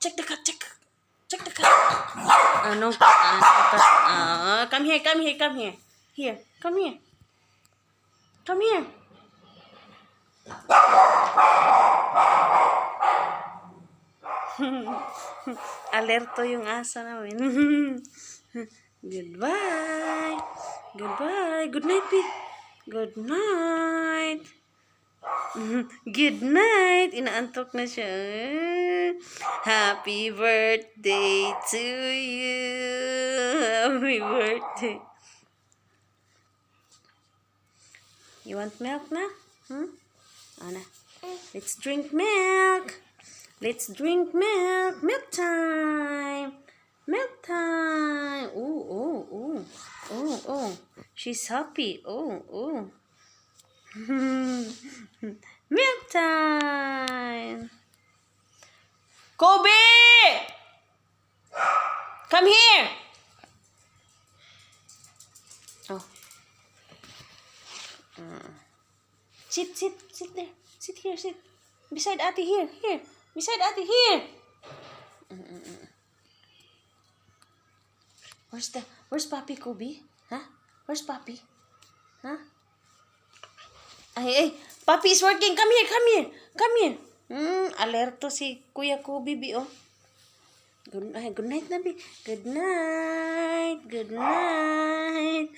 Check the cat, check the cat. No, come here, come here, come here. Here, come here. Come here. Alerto yung aso namin. Goodbye. Goodbye. Good night, P. Good night. Good night. Inaantok na siya. Happy birthday to you. Happy birthday. You want milk na? Ana. Let's drink milk. Let's drink milk. Milk time. Milk time. Oh, oh, oh. Oh, oh. She's happy. Oh, oh. Milk time. Kobi! Come here. Oh. Sit there. Sit here, sit. Beside Ate here. Beside Ate here. Where's Papi, Kobi? Huh? Where's Papi? Huh? Ay, Papi is working. Come here. Alerto si Kuya Kobi, Bi, oh. Good night, Nabi. Good night. Good night.